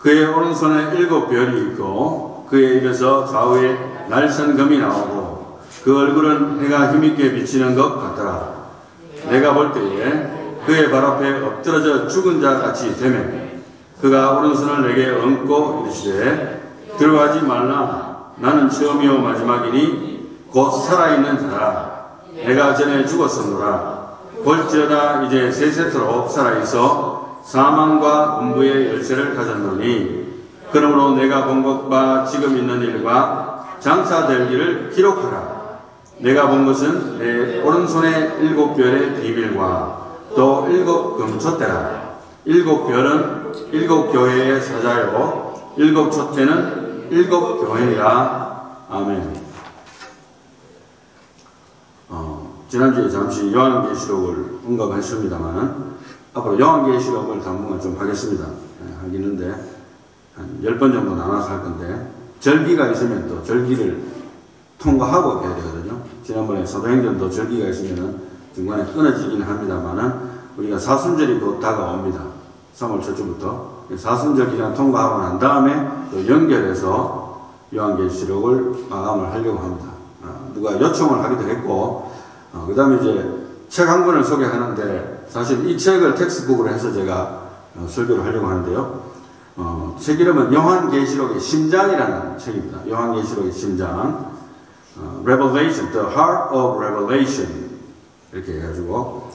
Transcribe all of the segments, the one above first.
그의 오른손에 7별이 있고 그의 입에서 좌우에 날선검이 나오고 그 얼굴은 해가 힘있게 비치는 것 같더라. 내가 볼 때에 그의 발 앞에 엎드러져 죽은 자 같이 되매 그가 오른손을 내게 얹고 이르시되 들어가지 말라. 나는 처음이요 마지막이니 곧 살아있는 자라. 내가 전에 죽었었노라. 볼지어다 이제 세세토록 살아있어 사망과 음부의 열쇠를 가졌노니 그러므로 내가 본 것과 지금 있는 일과 장사될 일을 기록하라. 내가 본 것은 내 오른손의 7별의 비밀과 또 7 금촛대라. 7별은 7 교회의 사자요 7 촛대는 7 교회이라. 아멘. 지난주에 잠시 요한계시록을 언급했습니다만 앞으로 요한계시록을 당분간 좀 하겠습니다. 하기는데 한 10번 정도 나눠서 할 건데 절기가 있으면 또 절기를 통과하고 해야 되거든요. 지난번에 사도행전도 절기가 있으면 중간에 끊어지긴 합니다만은 우리가 사순절이 곧 다가옵니다. 3월 첫주부터 사순절 기간 통과하고 난 다음에 또 연결해서 요한계시록을 마감을 하려고 합니다. 누가 요청을 하기도 했고 그 다음에 이제 책 한 권을 소개하는데 사실 이 책을 텍스트북으로 해서 제가 설교를 하려고 하는데요. 책 이름은 요한계시록의 심장이라는 책입니다. 요한계시록의 심장, Revelation, The Heart of Revelation 이렇게 해가지고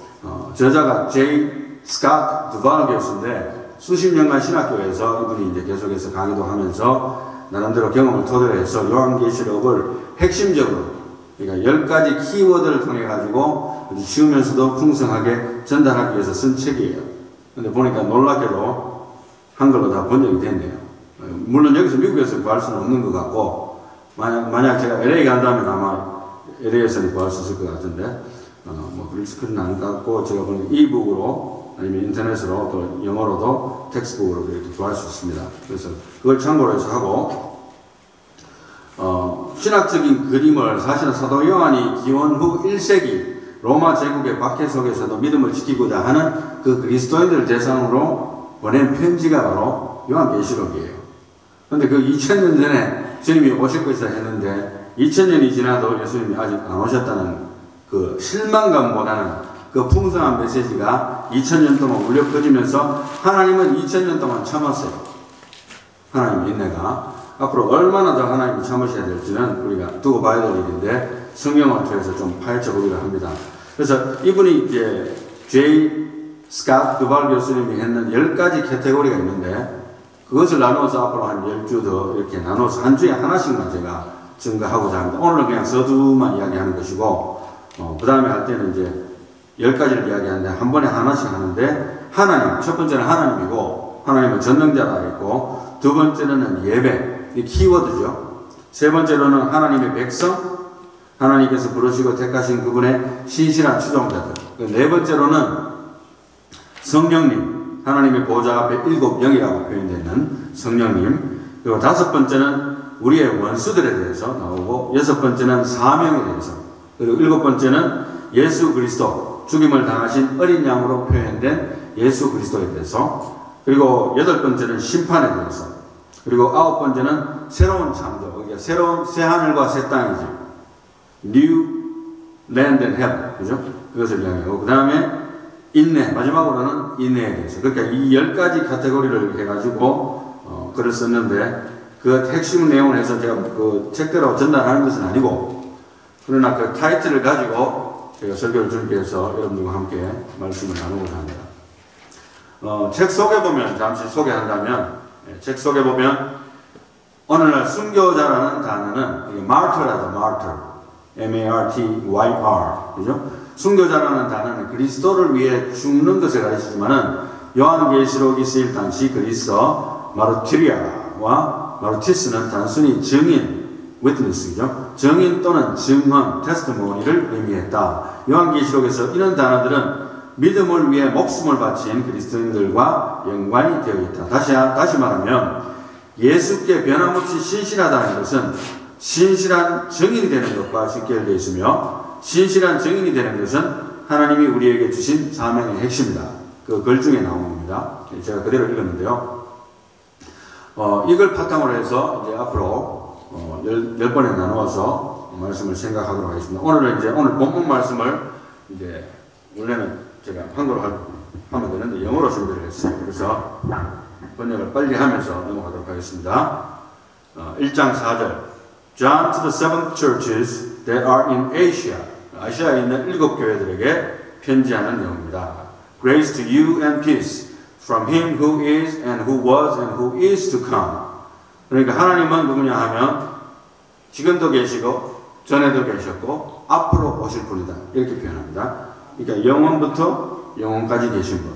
저자가 J. Scott Duvall 교수인데 수십 년간 신학교에서 이분이 이제 계속해서 강의도 하면서 나름대로 경험을 토대로 해서 요한계시록을 핵심적으로 그러니까 10가지 키워드를 통해 가지고 쉬우면서도 풍성하게 전달하기 위해서 쓴 책이에요. 근데 보니까 놀랍게도 한글로 다 번역이 됐네요. 물론 여기서 미국에서 구할 수는 없는 것 같고 만약 제가 LA 간다면 아마 LA에서는 구할 수 있을 것 같은데 뭐 그런 안 갖고 제가 보니까 이북으로 아니면 인터넷으로 또 영어로도 텍스트북으로도 이렇게 구할 수 있습니다. 그래서 그걸 참고로 해서 하고 신학적인 그림을 사실은 사도 요한이 기원 후 1세기 로마 제국의 박해 속에서도 믿음을 지키고자 하는 그 그리스도인들을 대상으로 보낸 편지가 바로 요한계시록이에요. 그런데 그 2000년 전에 주님이 오실 것이다 했는데 2000년이 지나도 예수님이 아직 안 오셨다는 그 실망감보다는 그 풍성한 메시지가 2000년 동안 울려 퍼지면서 하나님은 2000년 동안 참았어요. 하나님의 인내가. 앞으로 얼마나 더 하나님이 참으셔야 될지는 우리가 두고 봐야 될 일인데 성경을 통해서 좀 파헤쳐 보기로 합니다. 그래서 이분이 이제 J. Scott Duvall 교수님이 했는 10가지 카테고리가 있는데 그것을 나눠서 앞으로 한 10주 더 이렇게 나눠서 한 주에 하나씩만 제가 증거하고자 합니다. 오늘은 그냥 서두만 이야기하는 것이고 그 다음에 할 때는 이제 10가지를 이야기하는데 한 번에 하나씩 하는데 하나님, 첫 번째는 하나님이고 하나님은 전능자라 했고 두 번째는 예배, 이 키워드죠. 세 번째로는 하나님의 백성, 하나님께서 부르시고 택하신 그분의 신실한 추종자들. 네 번째로는 성령님, 하나님의 보좌 앞에 7 영이라고 표현되는 성령님. 그리고 5번째는 우리의 원수들에 대해서 나오고 6번째는 사명에 대해서, 그리고 7번째는 예수 그리스도, 죽임을 당하신 어린 양으로 표현된 예수 그리스도에 대해서, 그리고 8번째는 심판에 대해서, 그리고 9번째는 새로운 창조, 그러니까 새로운 새 하늘과 새 땅이죠. New land and heaven, 그죠? 그것을 이야기하고, 그 다음에 인내, 마지막으로는 인내에 대해서. 그러니까 이 10가지 카테고리를 해가지고 글을 썼는데 그 핵심 내용을 해서 제가 그 책대로 전달하는 것은 아니고, 그러나 그 타이틀을 가지고 제가 설교를 준비해서 여러분들과 함께 말씀을 나누고자 합니다. 책 속에 보면, 잠시 소개한다면, 책 속에 보면 오늘날 순교자라는 단어는 martyr라죠, martyr, M-A-R-T-Y-R, 그죠? 순교자라는 단어는 그리스도를 위해 죽는 것을 가리키지만은 요한계시록이 쓰일 당시 그리스어 마르티리아와 마르티스는 단순히 증인, witness죠. 증인 또는 증언, testimony를 의미했다. 요한계시록에서 이런 단어들은 믿음을 위해 목숨을 바친 그리스도인들과 연관이 되어 있다. 다시 말하면 예수께 변함없이 신실하다는 것은 신실한 증인이 되는 것과 직결되어 있으며, 신실한 증인이 되는 것은 하나님이 우리에게 주신 사명의 핵심이다. 그 글 중에 나온 겁니다. 제가 그대로 읽었는데요. 이걸 바탕으로 해서 이제 앞으로 10번에 나누어서 말씀을 생각하도록 하겠습니다. 오늘 본문 말씀을 이제 원래는 제가 한국어로 하면 되는데 영어로 준비를 했어요. 그래서 번역을 빨리 하면서 넘어가도록 하겠습니다. 1장 4절 John to the seven churches that are in Asia. 아시아에 있는 7교회들에게 편지하는 내용입니다. Grace to you and peace from him who is and who was and who is to come. 그러니까 하나님은 누구냐 하면 지금도 계시고 전에도 계셨고 앞으로 오실 분이다. 이렇게 표현합니다. 그러니까 영원부터 영원까지 계신 분.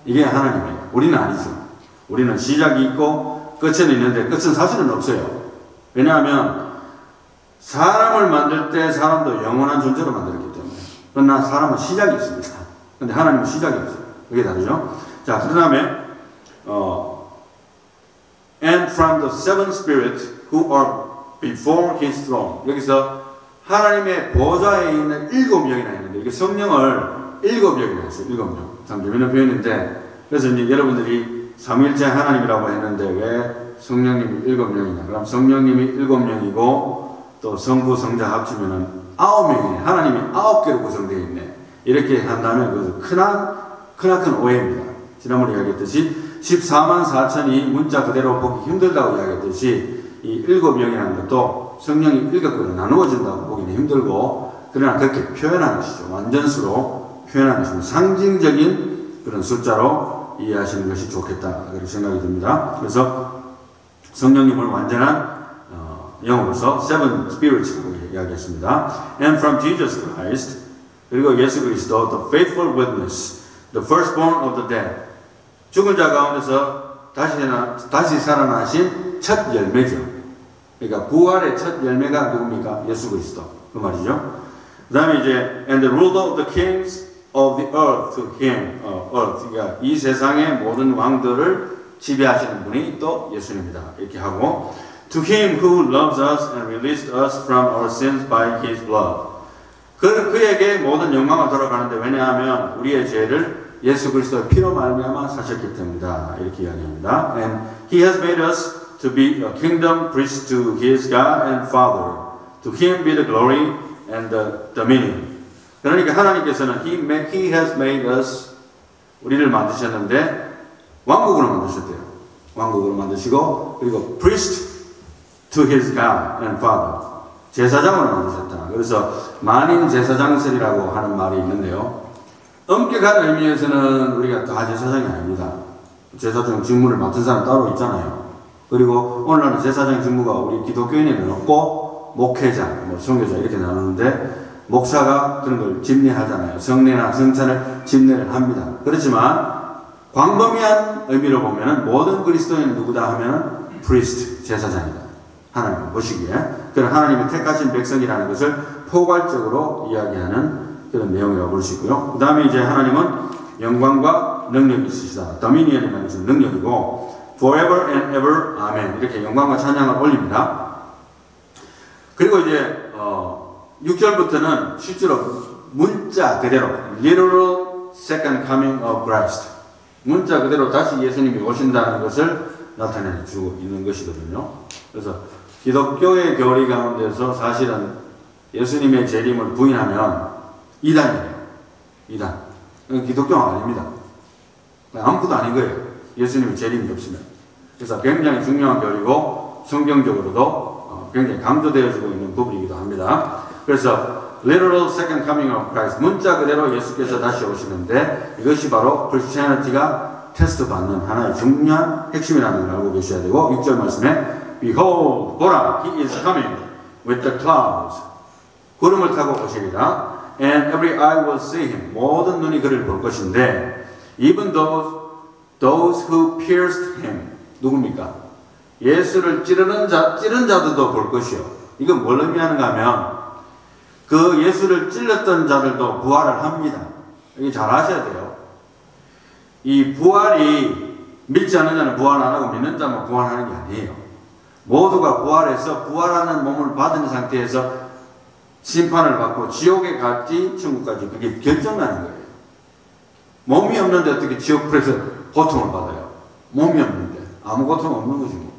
이게 하나님이에요. 우리는 아니죠. 우리는 시작이 있고 끝은 있는데 끝은 사실은 없어요. 왜냐하면 사람을 만들 때 사람도 영원한 존재로 만들었기 때문에. 그러나 사람은 시작이 있습니다. 근데 하나님은 시작이 없어요. 그게 다르죠? 자, 그 다음에 And from the seven spirits who are before his throne. 여기서 하나님의 보좌에 있는 7명이나 있는데 이게 성령을 7명이나 했어요. 7명. 참 재밌는 표현인데 그래서 이제 여러분들이 삼위일체 하나님이라고 했는데 왜 성령님이 7명이냐. 그럼 성령님이 7명이고 또 성부, 성자 합치면은 9명이네. 하나님이 9개로 구성되어 있네. 이렇게 한다면 그것은 크나큰 오해입니다. 지난번에 이야기했듯이 14만 4천이 문자 그대로 보기 힘들다고 이야기했듯이 이 7명이라는 것도 성령이 7개로 나누어진다고 보기는 힘들고 그러나 그렇게 표현하는 것이죠. 완전수로 표현하는 것입니다. 상징적인 그런 숫자로 이해하시는 것이 좋겠다. 그렇게 생각이 듭니다. 그래서 성령님을 완전한 영어로서 seven spirits라고 이야기했습니다. And from Jesus Christ 그리고 예수 그리스도 the faithful witness, the firstborn of the dead 죽은 자 가운데서 다시 살아나신 첫 열매죠. 그러니까 부활의 첫 열매가 누굽니까? 예수 그리스도 그 말이죠. 그 다음에 이제 and the ruler of the kings of the earth to him earth 그러니까 이 세상의 모든 왕들을 지배하시는 분이 또 예수님입니다. 이렇게 하고 To him who loves us and released us from our sins by his blood. 그에게 모든 영광을 돌아가는데 왜냐하면 우리의 죄를 예수 그리스도의 피로 말미암아 사셨기 때문이다. 이렇게 이야기합니다. And he has made us to be a kingdom priest to his God and Father. To him be the glory and the dominion. 그러니까 하나님께서는 he has made us 우리를 만드셨는데 왕국으로 만드셨대요. 왕국으로 만드시고 그리고 priest to his God and Father. 제사장으로 만드셨다. 그래서 만인 제사장설이라고 하는 말이 있는데요. 엄격한 의미에서는 우리가 다 제사장이 아닙니다. 제사장 직무를 맡은 사람 따로 있잖아요. 그리고 오늘날은 제사장 직무가 우리 기독교인에는 없고 목회자, 선교자 이렇게 나누는데 목사가 그런 걸 집례하잖아요. 성례나 성찬을 집례를 합니다. 그렇지만 광범위한 의미로 보면은 모든 그리스도인은 누구다 하면은 priest, 제사장이다. 하나님 보시기에 그런 하나님이 택하신 백성이라는 것을 포괄적으로 이야기하는 그런 내용이라고 볼 수 있고요. 그 다음에 이제 하나님은 영광과 능력이 있으시다. 도미니언이라는 것은 능력이고 forever and ever amen 이렇게 영광과 찬양을 올립니다. 그리고 이제 6절부터는 실제로 문자 그대로 literal second coming of Christ 문자 그대로 다시 예수님이 오신다는 것을 나타내 주고 있는 것이거든요. 그래서 기독교의 교리 가운데서 사실은 예수님의 재림을 부인하면 이단이에요. 이단. 기독교가 아닙니다. 아무것도 아닌 거예요. 예수님의 재림이 없으면. 그래서 굉장히 중요한 교리고 성경적으로도 굉장히 강조되어지고 있는 부분이기도 합니다. 그래서 literal second coming of Christ 문자 그대로 예수께서 다시 오시는데 이것이 바로 크리스티애니티가 테스트 받는 하나의 중요한 핵심이라는 걸 알고 계셔야 되고 6절 말씀에 Behold, 보라, he is coming with the clouds. 구름을 타고 오시리라. And every eye will see him. 모든 눈이 그를 볼 것인데 even those who pierced him. 누굽니까? 예수를 찌른 자들도 볼 것이요. 이건 뭘 의미하는가 하면 그 예수를 찔렀던 자들도 부활을 합니다. 이게 잘 아셔야 돼요. 이 부활이 믿지 않는 자는 부활 안 하고 믿는 자만 부활하는 게 아니에요. 모두가 부활해서 부활하는 몸을 받은 상태에서 심판을 받고 지옥에 갈지 천국까지 그게 결정나는 거예요. 몸이 없는데 어떻게 지옥불에서 고통을 받아요? 몸이 없는데 아무 고통 없는 거지 뭐.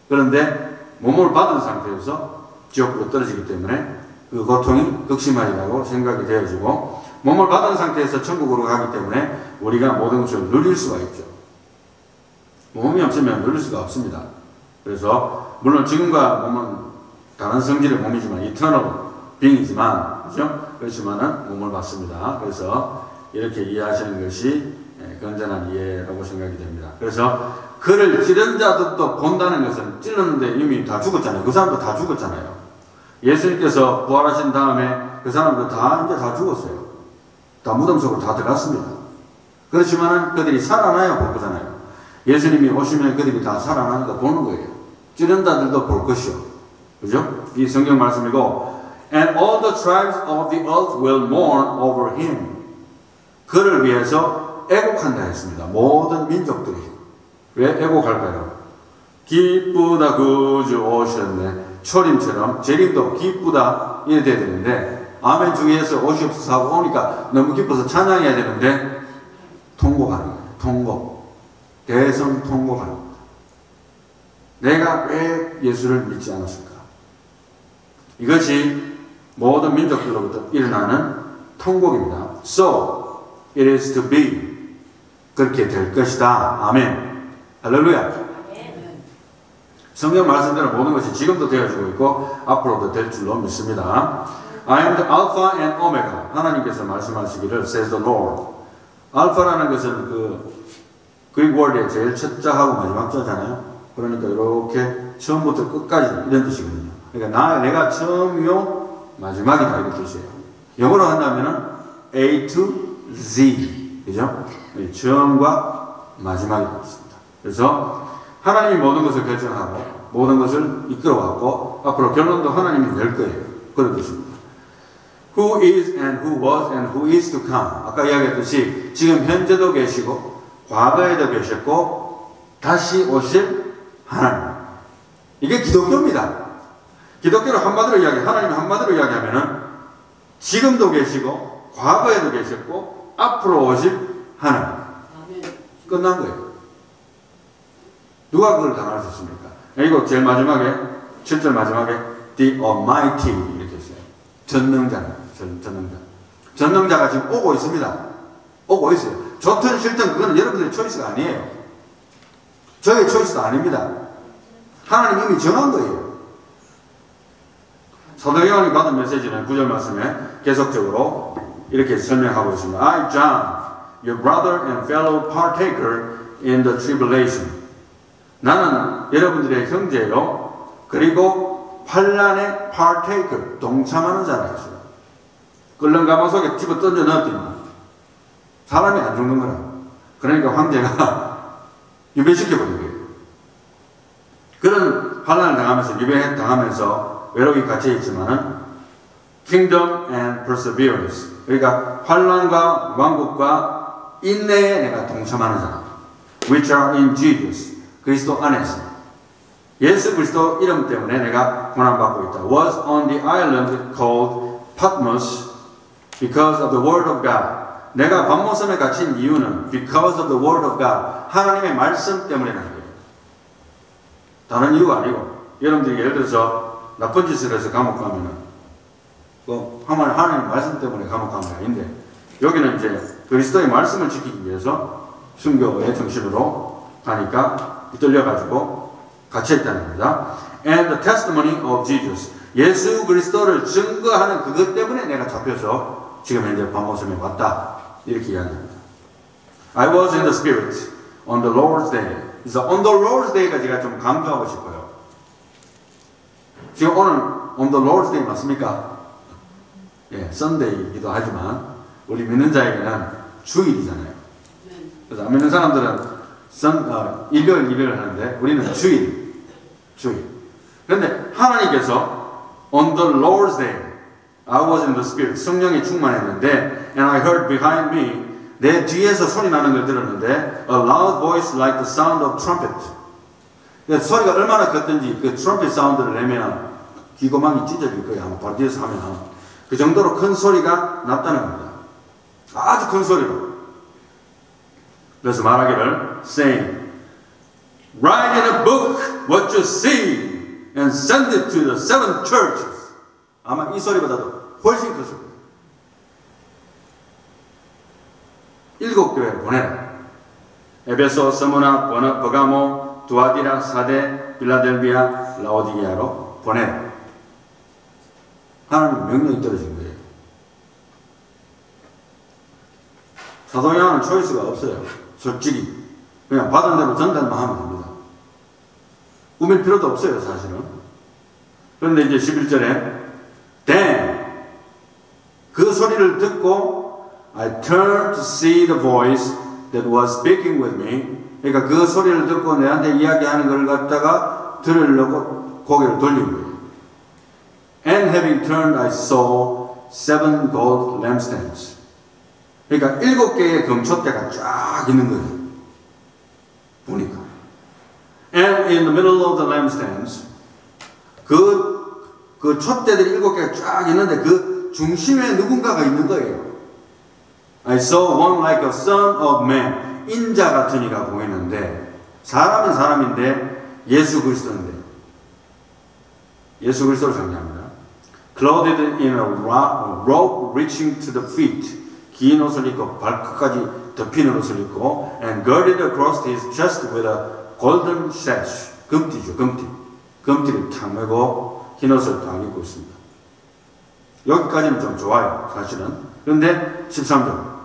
그런데 몸을 받은 상태에서 지옥으로 떨어지기 때문에 그 고통이 극심하리라고 생각이 되어지고, 몸을 받은 상태에서 천국으로 가기 때문에 우리가 모든 것을 누릴 수가 있죠. 몸이 없으면 누릴 수가 없습니다. 그래서 물론 지금과 몸은 다른 성질의 몸이지만 이터널 빙이지만, 그렇죠? 그렇지만은 몸을 받습니다. 그래서 이렇게 이해하시는 것이 건전한 이해라고 생각이 됩니다. 그래서 그를 찌른 자들도 본다는 것은, 찔렀는데 이미 다 죽었잖아요. 그 사람도 다 죽었잖아요. 예수님께서 부활하신 다음에 그 사람도 이제 다 죽었어요. 다 무덤 속으로 다 들어갔습니다. 그렇지만은 그들이 살아나야 볼 거잖아요. 예수님이 오시면 그들이 다 살아나는 거 보는 거예요. 찌른 자들도 볼 것이요. 그죠? 이 성경 말씀이고, And all the tribes of the earth will mourn over him. 그를 위해서 애곡한다 했습니다. 모든 민족들이. 왜 애곡할까요? 기쁘다 구주 오셨네. 초림처럼 재림도 기쁘다 이래 돼야 되는데, 아멘 주에서 오시옵소서 하고 오니까 너무 기뻐서 찬양해야 되는데 통곡하는 거예요. 통곡. 대성통곡하는 거예요. 내가 왜 예수를 믿지 않았을까? 이것이 모든 민족들로부터 일어나는 통곡입니다. So it is to be. 그렇게 될 것이다. 아멘. 할렐루야. 성경 말씀대로 모든 것이 지금도 되어지고 있고 앞으로도 될 줄로 믿습니다. I am the Alpha and Omega. 하나님께서 말씀하시기를 says the Lord. 알파라는 것은 그 그릭 월드의 제일 첫 자하고 마지막 자잖아요. 그러니까 이렇게 처음부터 끝까지 이런 뜻이거든요. 그러니까 내가 처음이요 마지막이다 이런 뜻이에요. 영어로 한다면은 A to Z. 그죠? 처음과 마지막이라고 있습니다. 그래서 하나님이 모든 것을 결정하고 모든 것을 이끌어왔고 앞으로 결론도 하나님이 낼 거예요. 그런 뜻입니다. Who is and who was and who is to come. 아까 이야기했듯이 지금 현재도 계시고 과거에도 계셨고 다시 오실 하나님. 이게 기독교입니다. 기독교를 한마디로 하나님이 한마디로 이야기하면은 지금도 계시고 과거에도 계셨고 앞으로 오실 하나님. 끝난 거예요. 누가 그걸 당할 수 있습니까? 이거 제일 마지막에 7절 마지막에 The Almighty 이렇게 했어요. 전능자는 전능자가 지금 오고 있습니다. 오고 있어요. 좋든 싫든 그거는 여러분들의 초이스가 아니에요. 저의 초이스도 아닙니다. 하나님 이미 정한 거예요. 사도 요한이 받은 메시지는 9절 말씀에 계속적으로 이렇게 설명하고 있습니다. I, John, your brother and fellow partaker in the tribulation. 나는 여러분들의 형제요, 그리고 환난의 partaker, 동참하는 자라 했어요. 끓는 가마 속에 집어 던져 넣었더니 사람이 안 죽는 거라. 그러니까 황제가 유배시켜버린 거예요. 그런 환난을 당하면서 유배당하면서 외롭게 갇혀있지만은 kingdom and perseverance. 그러니까 환난과 왕국과 인내에 내가 동참하는 자라. which are in Jesus. 그리스도 안에서. 예수 그리스도 이름 때문에 내가 고난받고 있다. was on the island called Patmos because of the word of God. 내가 patmos에 갇힌 이유는 because of the word of God. 하나님의 말씀 때문이라는 거예요. 다른 이유가 아니고, 여러분들이 예를 들어서 나쁜 짓을 해서 감옥 가면은 하나님의 말씀 때문에 감옥 가는 게 아닌데, 여기는 이제 그리스도의 말씀을 지키기 위해서 순교의 정신으로 가니까 붙들려가지고 갇혀있다는 겁니다. And the testimony of Jesus. 예수 그리스도를 증거하는 그것 때문에 내가 잡혀서 지금 현재 patmos에 왔다. 이렇게 이야기합니다. I was in the Spirit on the Lord's day. 그래서 on the Lord's day가 제가 좀 강조하고 싶어요. 지금 오늘 on the Lord's day 맞습니까? 예, Sunday이기도 하지만 우리 믿는 자에게는 주일이잖아요. 그래서 안 믿는 사람들은 일요일 하는데 우리는 주일. 그런데 하나님께서 on the Lord's day, I was in the Spirit, 성령이 충만했는데, and I heard behind me, 내 뒤에서 소리 나는 걸 들었는데, a loud voice like the sound of trumpet. 소리가 얼마나 컸든지 그 트럼펫 사운드를 내면 귀고망이 찢어질 거예요. 아마 바로 뒤에서 하면 그 정도로 큰 소리가 났다는 겁니다. 아주 큰 소리로. 그래서 말하기를 saying, write in a book what you see and send it to the 7 churches. 아마 이 소리보다도 훨씬 컸을 거예요. 7 교회를 보내라. 에베소, 스무나, 버가모, 두아디라, 사데, 빌라델비아, 라오디게아로 보내라. 하나님 명령이 떨어진 거예요. 사도 요한은 초이스가 없어요. 솔직히 그냥 받은 대로 전달만 하면 됩니다. 꾸밀 필요도 없어요, 사실은. 그런데 이제 11절에 Then 그 소리를 듣고 I turned to see the voice that was speaking with me. 그러니까 그 소리를 듣고 내한테 이야기하는 걸 갖다가 들으려고 고개를 돌린 거예요. And having turned, I saw 7 gold lampstands. 그러니까 7개의 금촛대가 쫙 있는 거예요. 보니까. And in the middle of the lampstands, 그 촛대들이 7개가 쫙 있는데 그 중심에 누군가가 있는 거예요. I saw one like a son of man. 인자 같은 이가 보이는데, 사람은 사람인데 예수 그리스도인데, 예수 그리스도를 상징합니다. Clothed in a robe reaching to the feet. 긴 옷을 입고 발끝까지 덮이는 옷을 입고, and girded across his chest with a golden sash. 금띠죠, 금띠. 금띠를 탁 메고 흰 옷을 딱 입고 있습니다. 여기까지는 좀 좋아요, 사실은. 그런데 13절.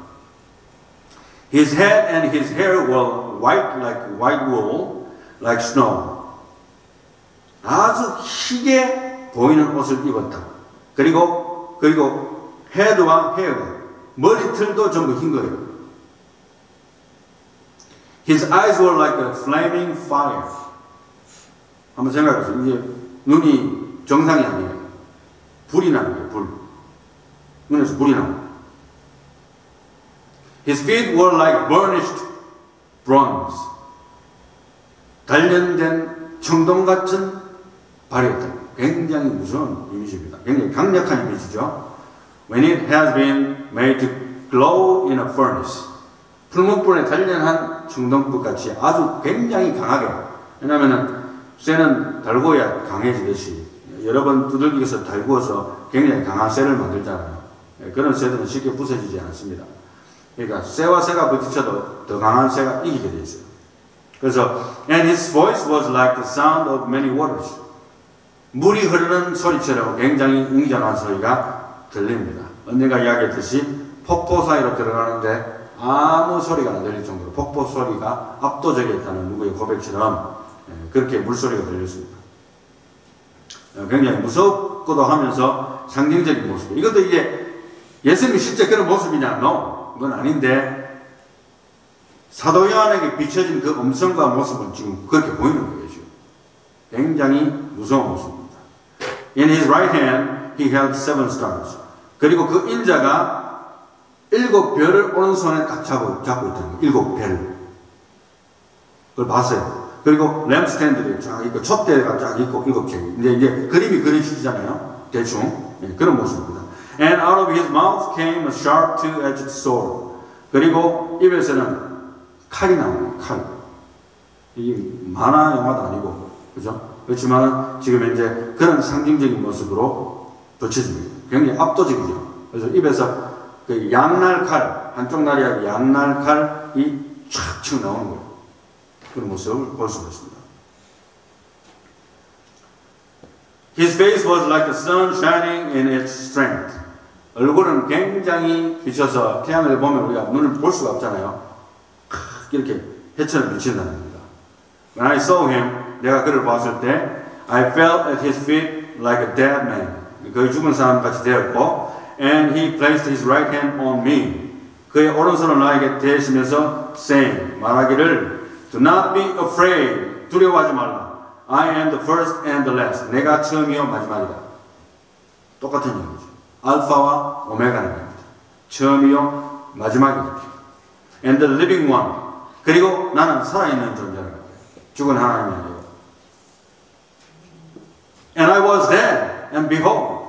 His head and his hair were white like white wool, like snow. 아주 희게 보이는 옷을 입었다. 그리고 헤드와 헤어가, 머리털도 전부 흰 거예요. His eyes were like a flaming fire. 한번 생각해보세요. 이게 눈이 정상이 아니에요. 불이 나는 거예요, 불. 눈에서 불이 나는 거예요. His feet were like burnished bronze. 단련된 청동 같은 발이었다. 굉장히 무서운 이미지입니다. 굉장히 강력한 이미지죠. When it has been made to glow in a furnace. 풀무불에 단련한 청동불 같이 아주 굉장히 강하게. 왜냐하면 쇠는 달구어야 강해지듯이 여러 번 두들기해서 달구어서 굉장히 강한 쇠를 만들잖아요. 그런 쇠들은 쉽게 부서지지 않습니다. 그러니까 쇠와 쇠가 부딪혀도 더 강한 쇠가 이기게 돼 있어요. 그래서 and his voice was like the sound of many waters. 물이 흐르는 소리처럼 굉장히 웅장한 소리가 들립니다. 언젠가 이야기했듯이 폭포 사이로 들어가는데 아무 소리가 안 들릴 정도로 폭포 소리가 압도적이었다는 누구의 고백처럼 그렇게 물소리가 들렸습니다. 굉장히 무섭고도 하면서 상징적인 모습. 이것도 이게 예수님이 실제 그런 모습이냐? No. 그건 아닌데 사도 요한에게 비춰진 그 음성과 모습은 지금 그렇게 보이는 거예요. 지금. 굉장히 무서운 모습입니다. In his right hand he held 7 stars. 그리고 그 인자가 7별을 오른손에 딱 잡고 있다는 거예요. 7별. 그걸 봤어요. 그리고 램스탠드를 쫙 있고 촛대가 쫙 있고 7개. 이제 그림이 그려지잖아요. 대충. 네, 그런 모습입니다. And out of his mouth came a sharp two-edged sword. 그리고 입에서는 칼이 나와요. 칼. 이게 만화 영화도 아니고, 그죠? 그렇지만 지금 이제 그런 상징적인 모습으로 붙여집니다. 굉장히 압도적이죠. 그래서 입에서 그 양날 칼, 한쪽 날이 양날 칼이 촥 나오는 거예요. 그런 모습을 볼 수가 있습니다. His face was like the sun shining in its strength. 얼굴은 굉장히 비춰서 태양을 보면 우리가 눈을 볼 수가 없잖아요. 이렇게 해처럼 비친다는 겁니다. When I saw him, 내가 그를 봤을 때 I fell at his feet like a dead man. 거의 죽은 사람 같이 되었고 And he placed his right hand on me. 그의 오른손을 나에게 대시면서 saying, 말하기를 Do not be afraid. 두려워하지 말라. I am the first and the last. 내가 처음이요 마지막이다. 똑같은 얘기죠. 알파와 오메가는 겁니다. 처음이요 마지막이다. And the living one. 그리고 나는 살아있는 존재라는 거예요. 죽은 하나님이 아니고. And I was dead, and behold,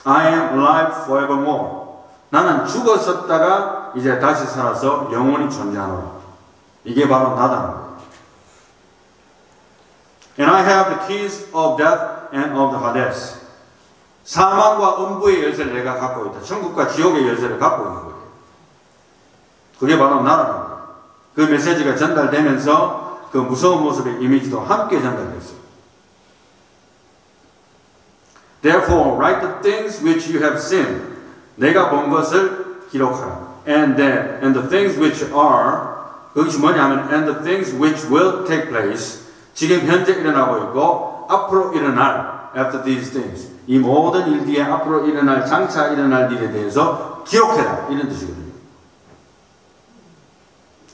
I am alive forevermore. 나는 죽었었다가 이제 다시 살아서 영원히 존재하노라. 이게 바로 나다는 거예요. And I have the keys of death and of the Hades. 사망과 음부의 열쇠를 내가 갖고 있다. 천국과 지옥의 열쇠를 갖고 있는 거예요. 그게 바로 나라는 거예요. 그 메시지가 전달되면서 그 무서운 모습의 이미지도 함께 전달됐어요. Therefore, write the things which you have seen. 내가 본 것을 기록하라. And the things which are, 그것이 뭐냐면, and the things which will take place. 지금 현재 일어나고 있고, 앞으로 일어날, after these things. 이 모든 일 뒤에 앞으로 일어날, 장차 일어날 일에 대해서 기록해라. 이런 뜻이거든요.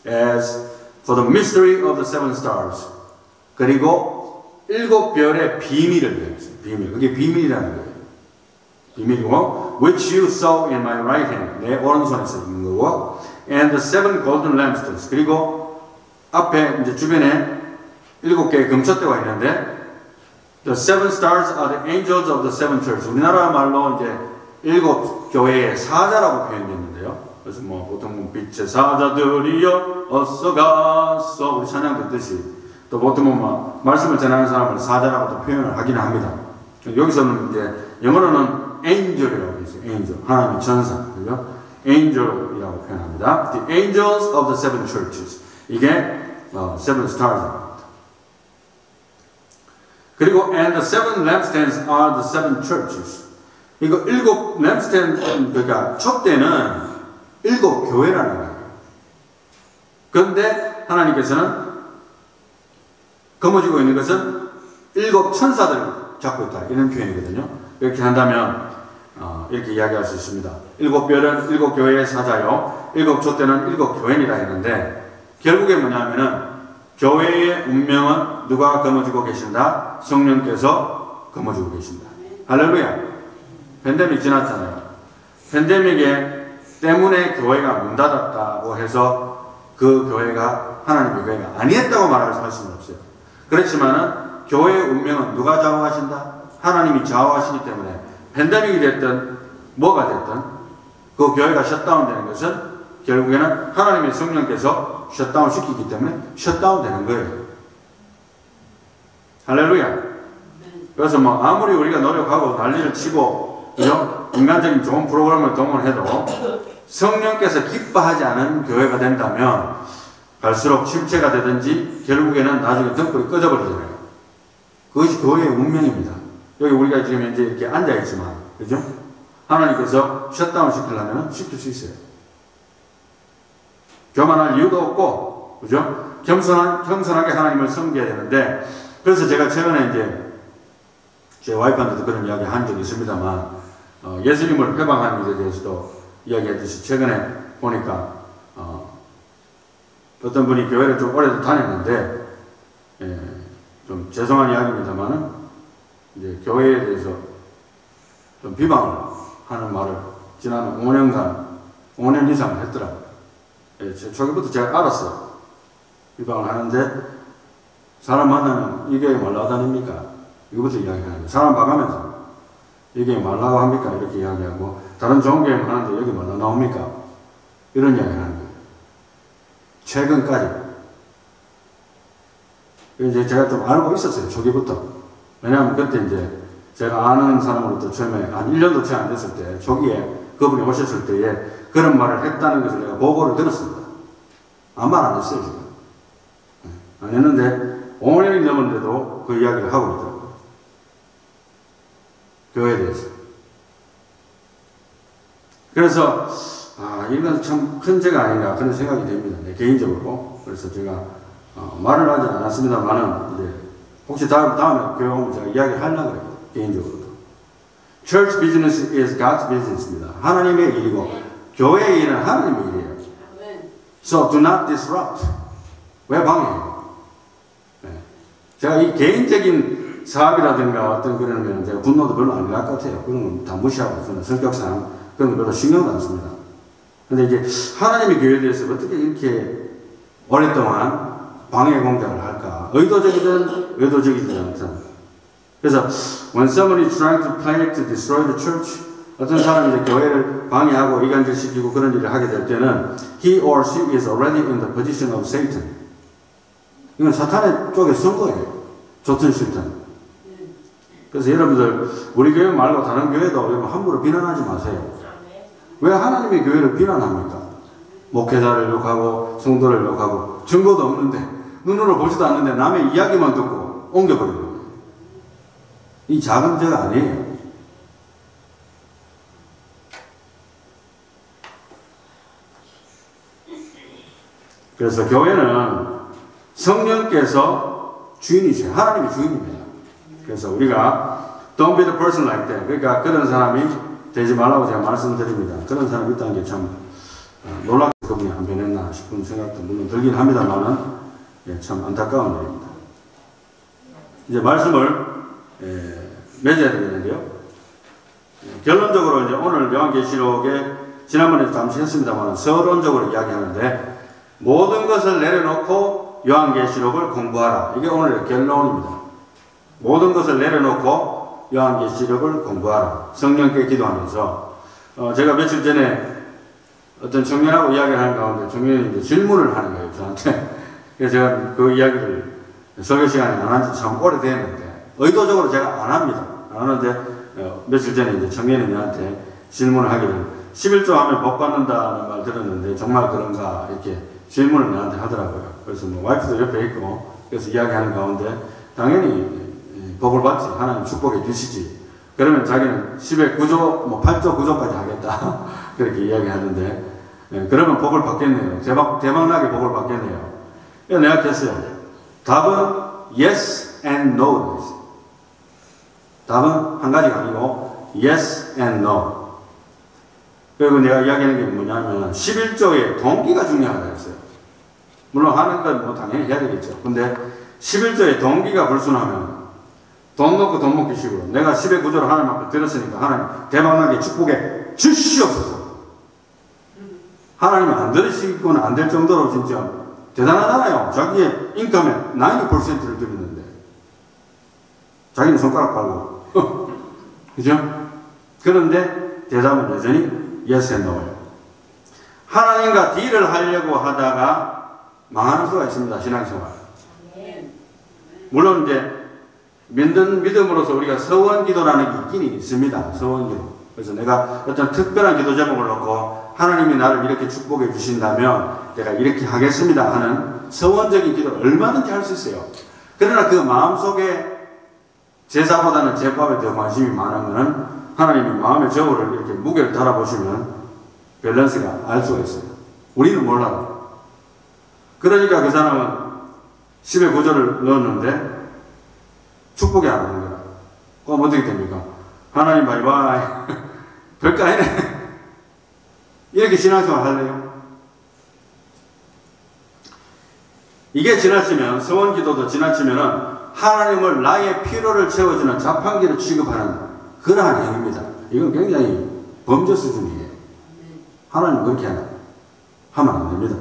As for the mystery of the seven stars. 그리고 일곱 별의 비밀을 배웠어요. 비밀. 그게 비밀이라는 거예요. 비밀이고, which you saw in my right hand. 내 오른손에서 있는 거고, and the seven golden lampstands. 그리고 앞에 이제 주변에 일곱 개의 금촛대가 있는데, the seven stars are the angels of the seven churches. 우리나라 말로 이제 일곱 교회의 사자라고 표현됐는데요. 그래서 뭐 보통 빛의 사자들이여 어서 가서 우리 찬양 듣듯이 또 보통은 뭐 말씀을 전하는 사람을 사자라고도 표현을 하기는 합니다. 여기서는 이제 영어로는 angel이라고 있어요. angel. 하나님의 전사. 그죠? angel이라고 표현합니다. The angels of the seven churches. 이게 seven stars입니다. 그리고 and the seven lampstands are the seven churches. 이거 일곱 lampstand, 그러니까 촛대는 일곱 교회라는 거예요. 그런데 하나님께서는 거머쥐고 있는 것은 일곱 천사들을 잡고 있다. 이런 표현이거든요. 이렇게 한다면 이렇게 이야기할 수 있습니다. 일곱 별은 일곱 교회의 사자요. 일곱 촛대는 일곱 교회니라 했는데 결국에 뭐냐면은 교회의 운명은 누가 거머쥐고 계신다? 성령께서 거머쥐고 계신다. 할렐루야. 팬데믹 지났잖아요. 팬데믹에 때문에 교회가 문 닫았다고 해서 그 교회가 하나님의 교회가 아니었다고 말할 수는 없어요. 그렇지만은 교회의 운명은 누가 좌우하신다? 하나님이 좌우하시기 때문에 팬데믹이 됐든 뭐가 됐든 그 교회가 셧다운되는 것은 결국에는 하나님의 성령께서 셧다운 시키기 때문에 셧다운 되는 거예요. 할렐루야. 그래서 뭐 아무리 우리가 노력하고 난리를 치고 그죠? 인간적인 좋은 프로그램을 동원해도 성령께서 기뻐하지 않은 교회가 된다면 갈수록 침체가 되든지 결국에는 나중에 등불이 꺼져버리잖아요. 그것이 교회의 운명입니다. 여기 우리가 지금 현재 이렇게 앉아있지만 그죠? 하나님께서 셧다운 시키려면 시킬 수 있어요. 교만할 이유도 없고, 그죠? 겸손하게 하나님을 섬겨야 되는데, 그래서 제가 최근에 이제, 제 와이프한테도 그런 이야기 한 적이 있습니다만, 예수님을 회방하는 일에 대해서도 이야기했듯이, 최근에 보니까, 어떤 분이 교회를 좀 오래도 다녔는데, 좀 죄송한 이야기입니다만은, 이제 교회에 대해서 좀 비방을 하는 말을 지난 5년 이상 했더라고요. 초기부터 제가 알았어요. 비방을 하는데 사람 만나면 이 교회 말라고 다닙니까? 이거부터 이야기하는 거예요. 사람 봐가면서 이 교회 말라고 합니까? 이렇게 이야기하고 다른 좋은 교회만 하는데 여기 말라 나옵니까? 이런 이야기를 하는 거예요. 최근까지. 이제 제가 좀 알고 있었어요. 초기부터. 왜냐하면 그때 이제 제가 아는 사람으로부터 처음에 한 1년도 채 안 됐을 때 초기에 그분이 오셨을 때에 그런 말을 했다는 것을 내가 보고를 들었습니다. 아무 말 안 했어요, 지금. 안 했는데, 5년이 넘었는데도 그 이야기를 하고 있더라고요. 교회에 대해서. 그래서, 이건 참 큰 죄가 아닌가 그런 생각이 됩니다. 네, 개인적으로. 그래서 제가, 말을 하지 않았습니다만은, 이제, 혹시 다음에 교회 오면 제가 이야기 하려고 그래요. 개인적으로도. Church business is God's business입니다. 하나님의 일이고, 교회의 일은 하나님의 일이에요. So do not disrupt. 왜 방해해요? 네. 제가 이 개인적인 사업이라든가 어떤 그러면 제가 분노도 별로 안 날 것 같아요. 그런 건 다 무시하고 저는 성격상 그런 거 별로 신경도 안 씁니다. 근데 이제 하나님의 교회에 대해서 어떻게 이렇게 오랫동안 방해 공작을 할까? 의도적이든 의도적이지 않든. 그래서 when somebody is trying to plan to destroy the church, 어떤 사람이 이제 교회를 방해하고 이간질시키고 그런 일을 하게 될 때는 he or she is already in the position of Satan. 이건 사탄의 쪽에 선 거예요. 좋든 싫든. 그래서 여러분들 우리 교회 말고 다른 교회도 여러분 함부로 비난하지 마세요. 왜 하나님의 교회를 비난합니까? 목회자를 욕하고 성도를 욕하고 증거도 없는데 눈으로 보지도 않는데 남의 이야기만 듣고 옮겨버리는 거예요. 이 작은 죄가 아니에요. 그래서 교회는 성령께서 주인이세요. 하나님이 주인입니다. 그래서 우리가 don't be the person like that. 그러니까 그런 사람이 되지 말라고 제가 말씀드립니다. 그런 사람이 있다는 게 참 놀랍게 그분이 안 변했나 싶은 생각도 물론 들긴 합니다만은 참 안타까운 일입니다. 이제 말씀을 맺어야 되겠는데요. 결론적으로 이제 오늘 요한계시록에 지난번에 잠시 했습니다만 서론적으로 이야기하는데 모든 것을 내려놓고 요한계시록을 공부하라. 이게 오늘의 결론입니다. 모든 것을 내려놓고 요한계시록을 공부하라. 성령께 기도하면서 제가 며칠 전에 어떤 청년하고 이야기를 하는 가운데 청년이 이제 질문을 하는 거예요, 저한테. 그래서 제가 그 이야기를 설교 시간에 안 한 지 참 오래됐는데 의도적으로 제가 안 합니다. 안 하는데 며칠 전에 이제 청년이 저한테 질문을 하기를 11조 하면 복 받는다는 말 들었는데 정말 그런가 이렇게 질문을 나한테 하더라고요. 그래서 뭐 와이프도 옆에 있고 그래서 이야기하는 가운데 당연히 복을 받지. 하나님 축복해 주시지. 그러면 자기는 10의 9조, 뭐 8조, 9조까지 하겠다. 그렇게 이야기하는데, 그러면 복을 받겠네요. 대박나게 복을 받겠네요. 그래서 내가 했어요. 답은 yes and no. 답은 한 가지가 아니고 yes and no. 그리고 내가 이야기하는 게 뭐냐면 11조의 동기가 중요하다 했어요. 물론 하는 건 뭐 당연히 해야 되겠죠. 근데 11조의 동기가 불순하면 돈 넣고 돈 먹기 식으로 내가 10의 9조를 하나님 앞에 들었으니까 하나님 대박나게 축복해 주시옵소서. 하나님이 안 들으시고는 안 될 정도로 진짜 대단하잖아요. 자기의 인컴의 90%를 드리는데 자기는 손가락 빨고 그죠? 그런데 대답은 여전히 yes and no예요. 하나님과 딜을 하려고 하다가 망하는 수가 있습니다. 신앙생활. 물론 이제 믿음으로서 우리가 서원기도라는 게 있긴 있습니다. 서원기도. 그래서 내가 어떤 특별한 기도 제목을 놓고 하나님이 나를 이렇게 축복해 주신다면 내가 이렇게 하겠습니다 하는 서원적인 기도를 얼마든지 할 수 있어요. 그러나 그 마음속에 제사보다는 제밥에 더 관심이 많은 것은 하나님이 마음의 저울을 이렇게 무게를 달아보시면 밸런스가 알 수가 있어요. 우리는 몰라요. 그러니까 그 사람은 10의 9조를 넣었는데 축복이 안 오는 거야. 그럼 어떻게 됩니까? 하나님 바이바이. 별거 아니네. 이렇게 신앙생활 할래요? 이게 지나치면, 서원기도도 지나치면은 하나님을 나의 필요를 채워주는 자판기를 취급하는 그러한 행위입니다. 이건 굉장히 범죄 수준이에요. 하나님 그렇게 하면 안 됩니다.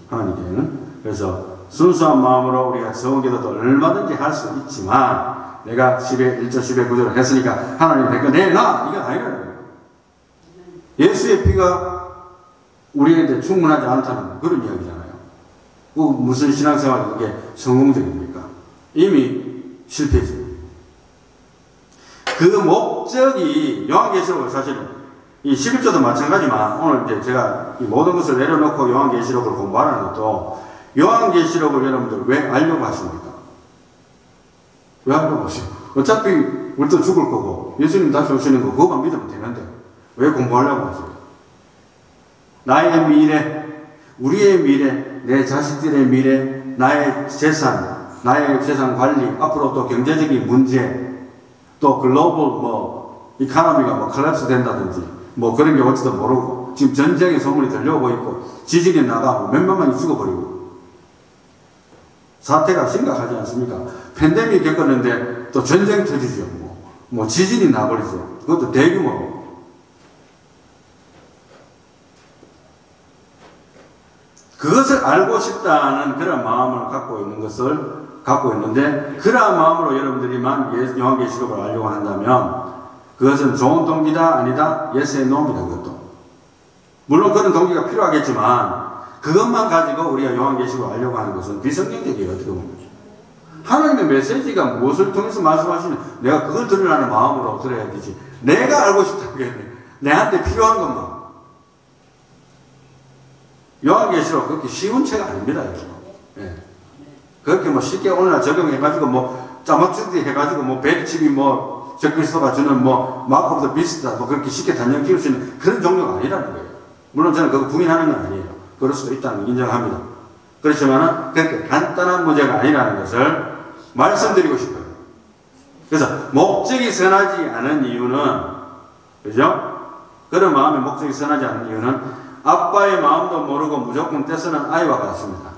하나님께는. 그래서 순수한 마음으로 우리가 서원기도도 얼마든지 할 수 있지만 내가 10의 1조 10의 9조를 했으니까 하나님 내가 내놔! 이건 아니라는 거예요. 예수의 피가 우리한테 충분하지 않다는 그런 이야기잖아요. 무슨 신앙생활이 그게 성공적입니까? 이미 실패죠. 그 목적이 요한계시록을 사실은 이 11조도 마찬가지지만 오늘 이제 제가 이 모든 것을 내려놓고 요한계시록을 공부하라는 것도 요한계시록을 여러분들 왜 알려고 하십니까? 왜 하려고 하세요? 어차피 우리도 죽을 거고 예수님 다시 오시는 거 그거만 믿으면 되는데 왜 공부하려고 하세요? 나의 미래, 우리의 미래, 내 자식들의 미래, 나의 재산 관리, 앞으로 또 경제적인 문제, 또 글로벌 이카노미가 컬랩스 된다든지 그런 게 올지도 모르고 지금 전쟁의 소문이 들려오고 있고 지진이 나가고 몇만 명이 죽어버리고 사태가 심각하지 않습니까? 팬데믹 겪었는데 또 전쟁 터지죠. 지진이 나버리죠. 그것도 대규모로. 그것을 알고 싶다는 그런 마음을 갖고 있는데 그러한 마음으로 여러분들이만 요한계시록을 알려고 한다면 그것은 좋은 동기다 아니다 yes and no입니다. 그것도 물론 그런 동기가 필요하겠지만 그것만 가지고 우리가 요한계시록을 알려고 하는 것은 비성경적이에요. 어떻게 보면 하나님의 메시지가 무엇을 통해서 말씀하시는, 내가 그걸 들으라는 마음으로 들어야 되지. 내가 알고 싶다는 게 내한테 필요한 것만. 요한계시록 그렇게 쉬운 책이 아닙니다. 예. 그렇게 뭐 쉽게 오늘날 적용해가지고 뭐 짜맞추기 해가지고 뭐 백집이 뭐 적그리스도가 주는 뭐 마크로도 비슷하다 뭐 그렇게 쉽게 단정 지을 수 있는 그런 종류가 아니라는 거예요. 물론 저는 그거 부인하는 건 아니에요. 그럴 수도 있다는 걸 인정합니다. 그렇지만은 그렇게 간단한 문제가 아니라는 것을 말씀드리고 싶어요. 그래서 목적이 선하지 않은 이유는, 그죠? 그런 마음의 목적이 선하지 않은 이유는 아빠의 마음도 모르고 무조건 떼쓰는 아이와 같습니다.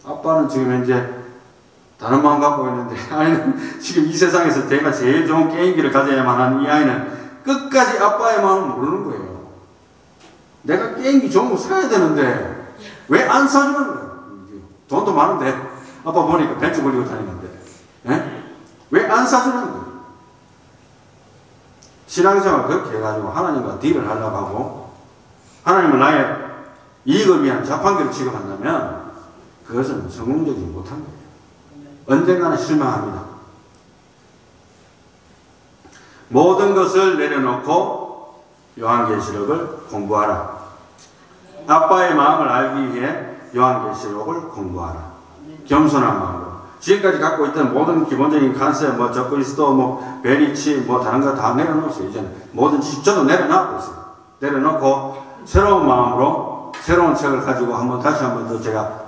아빠는 지금 현재 다른 마음 갖고 있는데, 아이는 지금 이 세상에서 제가 제일 좋은 게임기를 가져야만 하는 이 아이는 끝까지 아빠의 마음을 모르는 거예요. 내가 게임기 좋은 거 사야 되는데 왜 안 사주는 거예요? 돈도 많은데 아빠 보니까 벤츠 걸리고 다니는데, 예? 왜 안 사주는 거예요? 신앙생활 그렇게 해가지고 하나님과 딜을 하려고 하고 하나님은 나의 이익을 위한 자판기를 취급한다면 그것은 성공적이지 못한 거예요. 언젠가는 실망합니다. 모든 것을 내려놓고 요한계시록을 공부하라. 아빠의 마음을 알기 위해 요한계시록을 공부하라. 겸손한 마음으로. 지금까지 갖고 있던 모든 기본적인 컨셉, 뭐 적그리스도, 뭐 베리치, 뭐 다른 거 다 내려놓았어요. 이제는 모든 지식 저도 내려놓고 있어요. 내려놓고 새로운 마음으로 새로운 책을 가지고 다시 한번 더 제가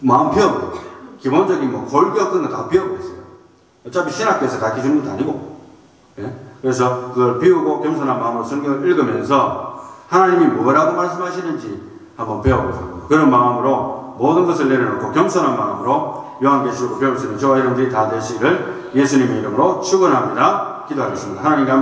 마음 비워버려요. 기본적인 뭐 골격 그런 거 다 비워버렸어요. 어차피 신학교에서 가르쳐 주는 것도 아니고, 예? 그래서 그걸 비우고 겸손한 마음으로 성경을 읽으면서 하나님이 뭐라고 말씀하시는지 한번 배워보자고. 그런 마음으로 모든 것을 내려놓고 겸손한 마음으로 요한계시록을 배울 수 있는 저와 여러분들이 다 되시기를 예수님의 이름으로 축원합니다. 기도하겠습니다. 하나님 감사합니다.